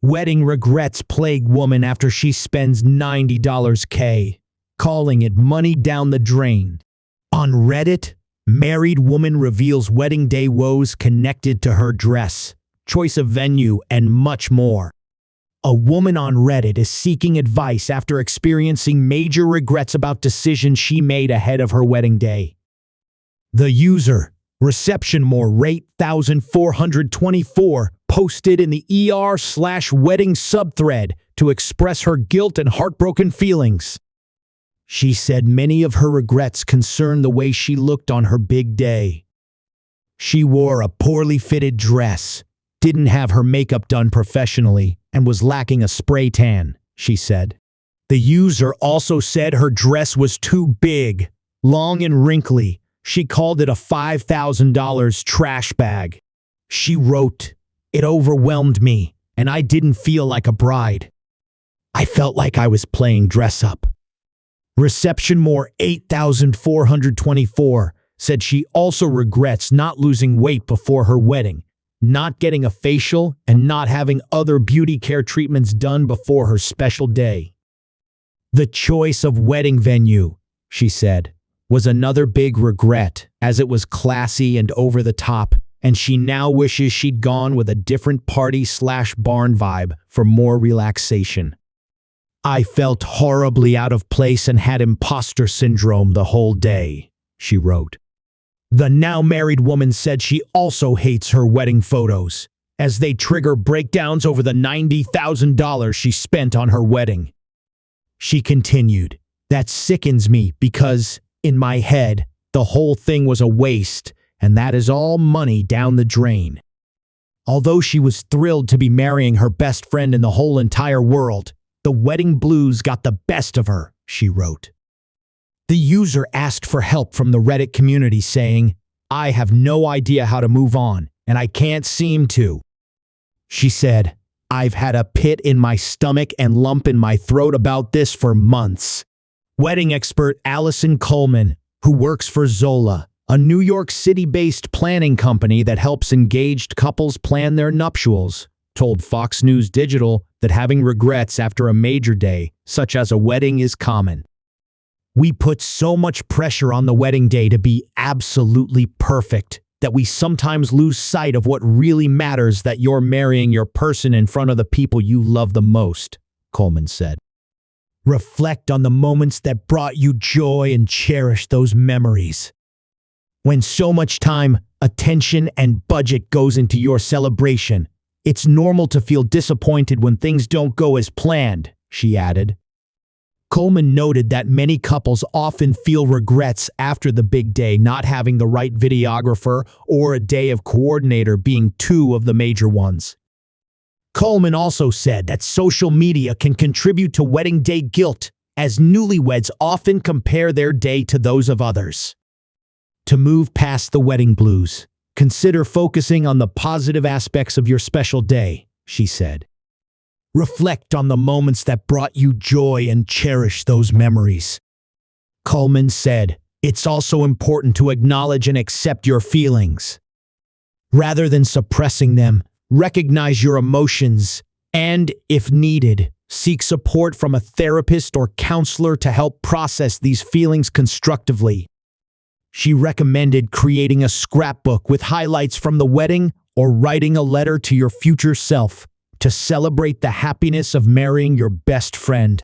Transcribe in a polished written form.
Wedding regrets plague woman after she spends $90K, calling it money down the drain. On Reddit, married woman reveals wedding day woes connected to her dress, choice of venue, and much more. A woman on Reddit is seeking advice after experiencing major regrets about decisions she made ahead of her wedding day. The user, reception more rate 1424, posted in the ER/wedding subthread to express her guilt and heartbroken feelings. She said many of her regrets concern the way she looked on her big day. She wore a poorly fitted dress, didn't have her makeup done professionally, and was lacking a spray tan, she said. The user also said her dress was too big, long and wrinkly. She called it a $5,000 trash bag. She wrote, "It overwhelmed me, and I didn't feel like a bride. I felt like I was playing dress up." Reception more 8424 said she also regrets not losing weight before her wedding, not getting a facial, and not having other beauty care treatments done before her special day. The choice of wedding venue, she said, was another big regret, as it was classy and over the top, and she now wishes she'd gone with a different party/barn vibe for more relaxation. "I felt horribly out of place and had imposter syndrome the whole day," she wrote. The now married woman said she also hates her wedding photos, as they trigger breakdowns over the $90,000 she spent on her wedding. She continued, "That sickens me because, in my head, the whole thing was a waste, and that is all money down the drain." Although she was thrilled to be marrying her best friend in the whole entire world, the wedding blues got the best of her, she wrote. The user asked for help from the Reddit community, saying, "I have no idea how to move on, and I can't seem to." She said, "I've had a pit in my stomach and lump in my throat about this for months." Wedding expert Allison Coleman, who works for Zola, a New York City-based planning company that helps engaged couples plan their nuptials, told Fox News Digital that having regrets after a major day, such as a wedding, is common. "We put so much pressure on the wedding day to be absolutely perfect that we sometimes lose sight of what really matters, that you're marrying your person in front of the people you love the most," Coleman said. "Reflect on the moments that brought you joy and cherish those memories. When so much time, attention, and budget goes into your celebration, it's normal to feel disappointed when things don't go as planned," she added. Coleman noted that many couples often feel regrets after the big day, not having the right videographer or a day of coordinator being two of the major ones. Coleman also said that social media can contribute to wedding day guilt, as newlyweds often compare their day to those of others. To move past the wedding blues, consider focusing on the positive aspects of your special day, she said. Reflect on the moments that brought you joy and cherish those memories. Coleman said, "It's also important to acknowledge and accept your feelings. Rather than suppressing them, recognize your emotions and, if needed, seek support from a therapist or counselor to help process these feelings constructively." She recommended creating a scrapbook with highlights from the wedding or writing a letter to your future self to celebrate the happiness of marrying your best friend.